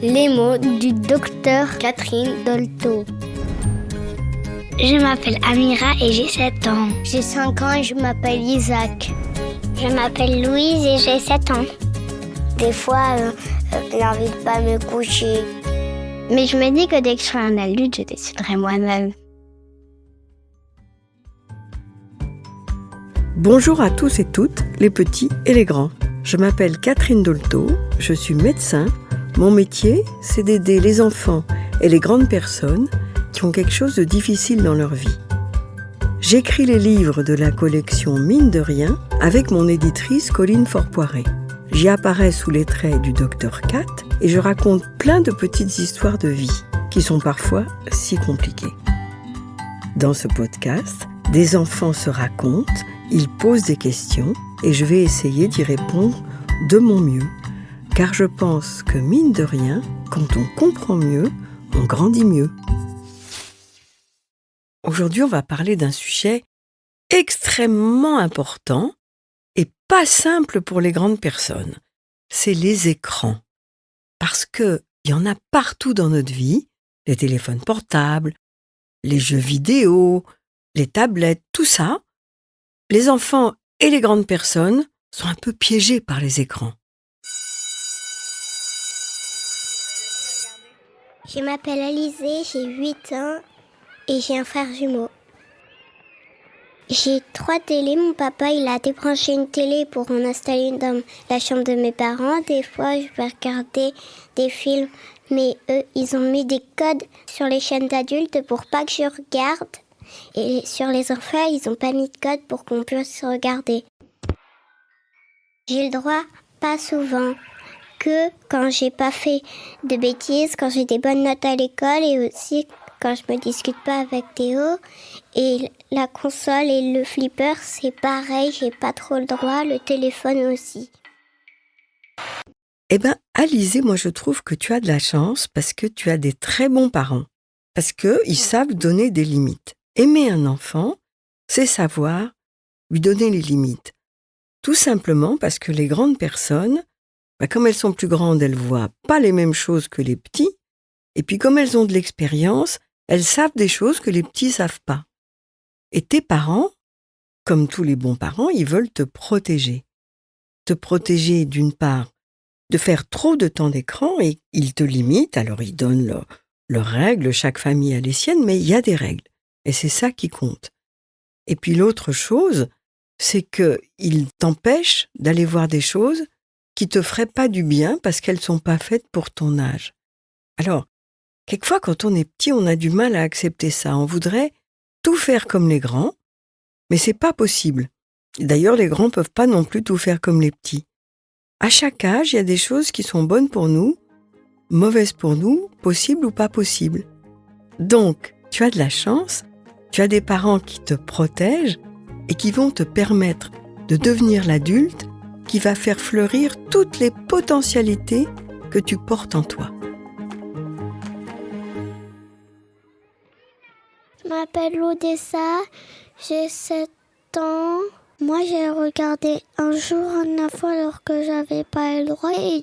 Les mots du docteur Catherine Dolto. Je m'appelle Amira et j'ai 7 ans. J'ai 5 ans et je m'appelle Isaac. Je m'appelle Louise et j'ai 7 ans. Des fois, j'ai envie de pas me coucher. Mais je me dis que dès que je serai un adulte, je déciderai moi-même. Bonjour à tous et toutes, les petits et les grands. Je m'appelle Catherine Dolto, je suis médecin. Mon métier, c'est d'aider les enfants et les grandes personnes qui ont quelque chose de difficile dans leur vie. J'écris les livres de la collection Mine de rien avec mon éditrice Colline Forpoiré. J'y apparais sous les traits du docteur Cat et je raconte plein de petites histoires de vie qui sont parfois si compliquées. Dans ce podcast, des enfants se racontent, ils posent des questions et je vais essayer d'y répondre de mon mieux. Car je pense que mine de rien, quand on comprend mieux, on grandit mieux. Aujourd'hui, on va parler d'un sujet extrêmement important et pas simple pour les grandes personnes. C'est les écrans. Parce qu'il y en a partout dans notre vie, les téléphones portables, les jeux vidéo, les tablettes, tout ça. Les enfants et les grandes personnes sont un peu piégés par les écrans. Je m'appelle Alizée, j'ai 8 ans et j'ai un frère jumeau. J'ai 3 télés. Mon papa, il a débranché une télé pour en installer une dans la chambre de mes parents. Des fois, je vais regarder des films, mais eux, ils ont mis des codes sur les chaînes d'adultes pour pas que je regarde. Et sur les enfants, ils ont pas mis de code pour qu'on puisse regarder. J'ai le droit, pas souvent, que quand j'ai pas fait de bêtises, quand j'ai des bonnes notes à l'école et aussi quand je me discute pas avec Théo. Et la console et le flipper, c'est pareil, j'ai pas trop le droit, le téléphone aussi. Eh bien, Alizée, moi je trouve que tu as de la chance parce que tu as des très bons parents. Parce qu'ils savent donner des limites. Aimer un enfant, c'est savoir lui donner les limites. Tout simplement parce que les grandes personnes, comme elles sont plus grandes, elles voient pas les mêmes choses que les petits. Et puis comme elles ont de l'expérience, elles savent des choses que les petits savent pas. Et tes parents, comme tous les bons parents, ils veulent te protéger. Te protéger d'une part de faire trop de temps d'écran et ils te limitent. Alors ils donnent leurs règles, chaque famille a les siennes, mais il y a des règles. Et c'est ça qui compte. Et puis l'autre chose, c'est qu'ils t'empêchent d'aller voir des choses qui te feraient pas du bien parce qu'elles sont pas faites pour ton âge. Alors, quelquefois, quand on est petit, on a du mal à accepter ça. On voudrait tout faire comme les grands, mais c'est pas possible. D'ailleurs, les grands peuvent pas non plus tout faire comme les petits. À chaque âge, il y a des choses qui sont bonnes pour nous, mauvaises pour nous, possibles ou pas possibles. Donc, tu as de la chance, tu as des parents qui te protègent et qui vont te permettre de devenir l'adulte qui va faire fleurir toutes les potentialités que tu portes en toi. Je m'appelle Odessa, j'ai 7 ans. Moi, j'ai regardé un jour un info alors que j'avais pas le droit et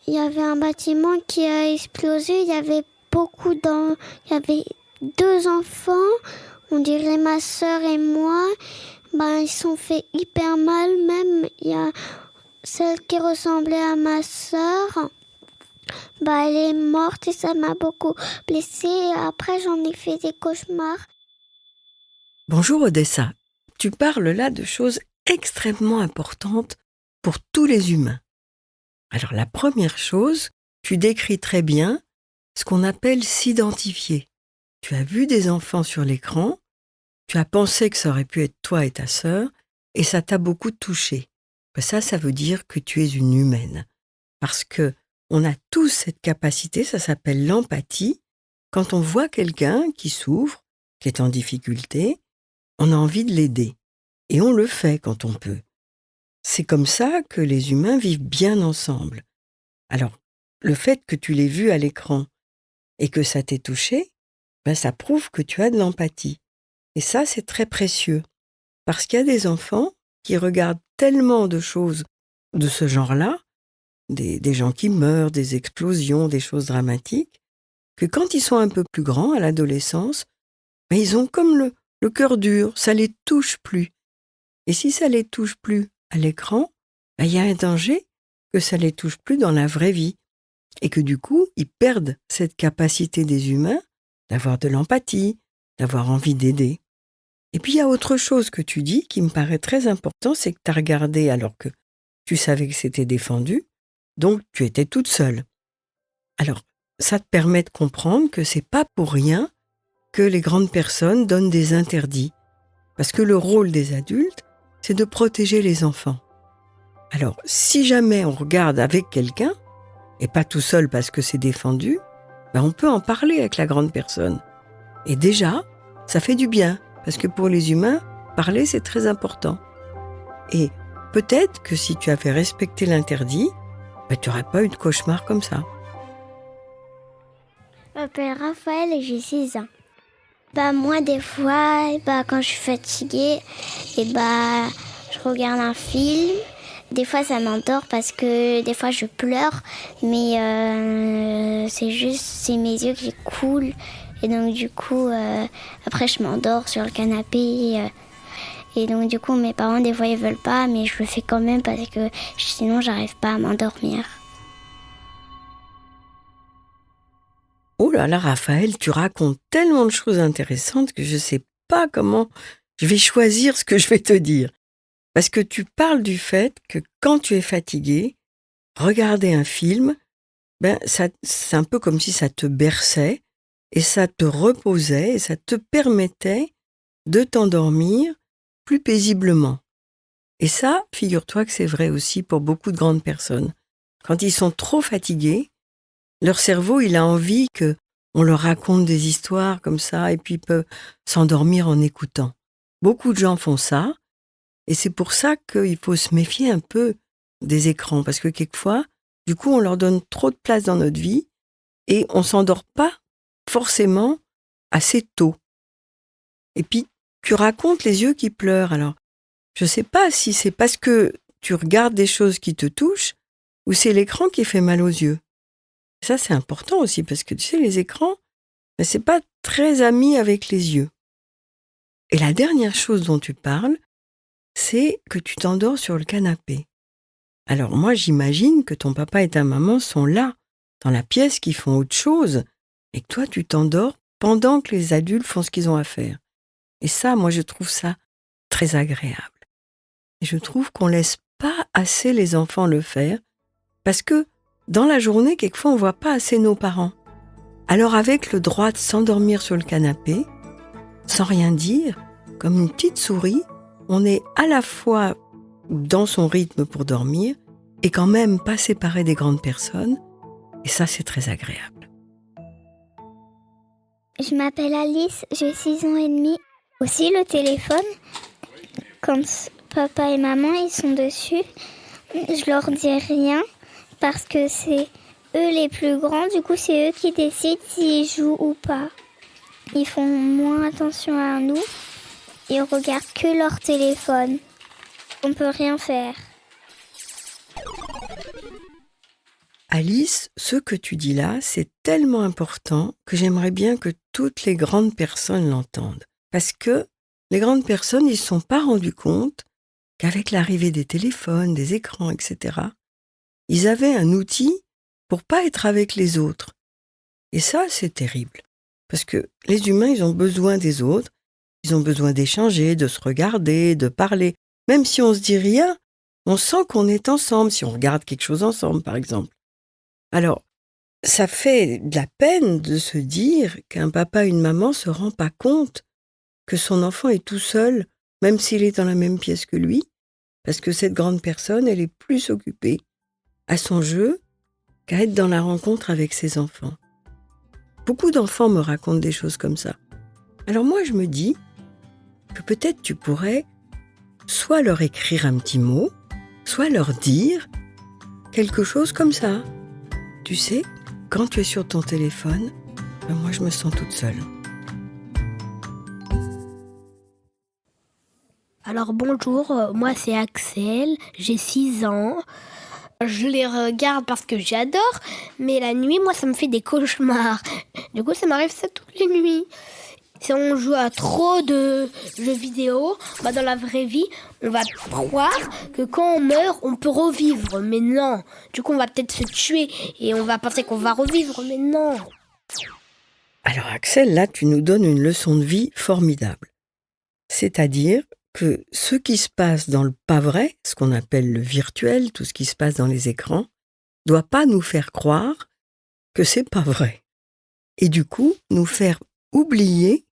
il y avait un bâtiment qui a explosé. Il y avait il y avait 2 enfants, on dirait ma sœur et moi. Ils sont fait hyper mal, même il y a celle qui ressemblait à ma sœur. Elle est morte et ça m'a beaucoup blessée. Et après, j'en ai fait des cauchemars. Bonjour Odessa, tu parles là de choses extrêmement importantes pour tous les humains. Alors la première chose, tu décris très bien ce qu'on appelle s'identifier. Tu as vu des enfants sur l'écran, tu as pensé que ça aurait pu être toi et ta sœur, et ça t'a beaucoup touché. Ça veut dire que tu es une humaine. Parce que on a tous cette capacité, ça s'appelle l'empathie. Quand on voit quelqu'un qui souffre, qui est en difficulté, on a envie de l'aider. Et on le fait quand on peut. C'est comme ça que les humains vivent bien ensemble. Alors, le fait que tu l'aies vu à l'écran et que ça t'ait touché, ça prouve que tu as de l'empathie. Et ça, c'est très précieux. Parce qu'il y a des enfants qui regardent tellement de choses de ce genre-là, des gens qui meurent, des explosions, des choses dramatiques, que quand ils sont un peu plus grands, à l'adolescence, ben, ils ont comme le cœur dur, ça les touche plus. Et si ça les touche plus à l'écran, ben, il y a un danger que ça les touche plus dans la vraie vie. Et que du coup, ils perdent cette capacité des humains d'avoir de l'empathie, d'avoir envie d'aider. Et puis il y a autre chose que tu dis qui me paraît très important, c'est que tu as regardé alors que tu savais que c'était défendu, donc tu étais toute seule. Alors, ça te permet de comprendre que c'est pas pour rien que les grandes personnes donnent des interdits. Parce que le rôle des adultes, c'est de protéger les enfants. Alors, si jamais on regarde avec quelqu'un, et pas tout seul parce que c'est défendu, ben on peut en parler avec la grande personne. Et déjà, ça fait du bien, parce que pour les humains, parler c'est très important. Et peut-être que si tu avais respecté l'interdit, ben tu n'aurais pas eu de cauchemar comme ça. Je m'appelle Raphaël et j'ai 6 ans. Moi, des fois, quand je suis fatiguée, je regarde un film. Des fois, ça m'endort parce que des fois, je pleure. Mais c'est mes yeux qui coulent. Et donc, du coup, après, je m'endors sur le canapé. Et donc, du coup, mes parents, des fois, ils veulent pas. Mais je le fais quand même parce que sinon, j'arrive pas à m'endormir. Oh là là, Raphaël, tu racontes tellement de choses intéressantes que je ne sais pas comment je vais choisir ce que je vais te dire. Parce que tu parles du fait que quand tu es fatigué, regarder un film, c'est un peu comme si ça te berçait et ça te reposait et ça te permettait de t'endormir plus paisiblement. Et ça, figure-toi que c'est vrai aussi pour beaucoup de grandes personnes. Quand ils sont trop fatigués, leur cerveau, il a envie que on leur raconte des histoires comme ça et puis peut s'endormir en écoutant. Beaucoup de gens font ça et c'est pour ça qu'il faut se méfier un peu des écrans parce que quelquefois, du coup, on leur donne trop de place dans notre vie et on s'endort pas forcément assez tôt. Et puis, tu racontes les yeux qui pleurent. Alors, je sais pas si c'est parce que tu regardes des choses qui te touchent ou c'est l'écran qui fait mal aux yeux. Ça, c'est important aussi, parce que tu sais, les écrans, c'est pas très ami avec les yeux. Et la dernière chose dont tu parles, c'est que tu t'endors sur le canapé. Alors moi, j'imagine que ton papa et ta maman sont là, dans la pièce, qui font autre chose, et que toi, tu t'endors pendant que les adultes font ce qu'ils ont à faire. Et ça, moi, je trouve ça très agréable. Et je trouve qu'on laisse pas assez les enfants le faire, parce que dans la journée, quelquefois, on voit pas assez nos parents. Alors avec le droit de s'endormir sur le canapé, sans rien dire, comme une petite souris, on est à la fois dans son rythme pour dormir et quand même pas séparé des grandes personnes. Et ça, c'est très agréable. Je m'appelle Alice, j'ai 6 ans et demi. Aussi le téléphone, quand papa et maman ils sont dessus, je leur dis rien parce que c'est eux les plus grands, du coup c'est eux qui décident s'ils jouent ou pas. Ils font moins attention à nous, ils regardent que leur téléphone. On peut rien faire. Alice, ce que tu dis là, c'est tellement important que j'aimerais bien que toutes les grandes personnes l'entendent. Parce que les grandes personnes, ils ne se sont pas rendus compte qu'avec l'arrivée des téléphones, des écrans, etc., ils avaient un outil pour pas être avec les autres. Et ça, c'est terrible. Parce que les humains, ils ont besoin des autres, ils ont besoin d'échanger, de se regarder, de parler. Même si on se dit rien, on sent qu'on est ensemble, si on regarde quelque chose ensemble, par exemple. Alors, ça fait de la peine de se dire qu'un papa et une maman se rend pas compte que son enfant est tout seul, même s'il est dans la même pièce que lui, parce que cette grande personne, elle est plus occupée à son jeu qu'à être dans la rencontre avec ses enfants. Beaucoup d'enfants me racontent des choses comme ça. Alors moi, je me dis que peut-être tu pourrais soit leur écrire un petit mot, soit leur dire quelque chose comme ça. Tu sais, quand tu es sur ton téléphone, moi je me sens toute seule. Alors bonjour, moi c'est Axel, j'ai 6 ans. Je les regarde parce que j'adore, mais la nuit, moi, ça me fait des cauchemars. Du coup, ça m'arrive ça toutes les nuits. Si on joue à trop de jeux vidéo, dans la vraie vie, on va croire que quand on meurt, on peut revivre. Mais non. Du coup, on va peut-être se tuer et on va penser qu'on va revivre. Mais non. Alors Axel, là, tu nous donnes une leçon de vie formidable. C'est-à-dire que ce qui se passe dans le pas vrai, ce qu'on appelle le virtuel, tout ce qui se passe dans les écrans, doit pas nous faire croire que c'est pas vrai. Et du coup, nous faire oublier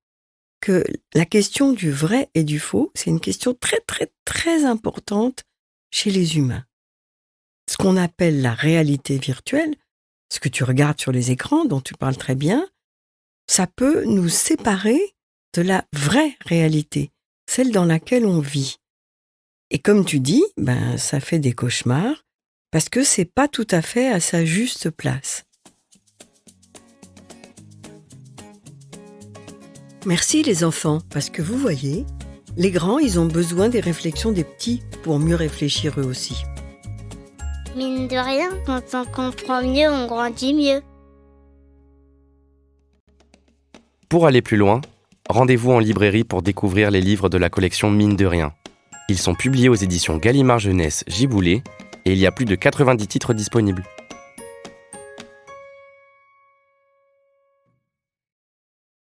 que la question du vrai et du faux, c'est une question très, très, très importante chez les humains. Ce qu'on appelle la réalité virtuelle, ce que tu regardes sur les écrans, dont tu parles très bien, ça peut nous séparer de la vraie réalité, celle dans laquelle on vit. Et comme tu dis, ça fait des cauchemars, parce que c'est pas tout à fait à sa juste place. Merci les enfants, parce que vous voyez, les grands, ils ont besoin des réflexions des petits pour mieux réfléchir eux aussi. Mine de rien, quand on comprend mieux, on grandit mieux. Pour aller plus loin, rendez-vous en librairie pour découvrir les livres de la collection Mine de rien. Ils sont publiés aux éditions Gallimard Jeunesse Giboulet et il y a plus de 90 titres disponibles.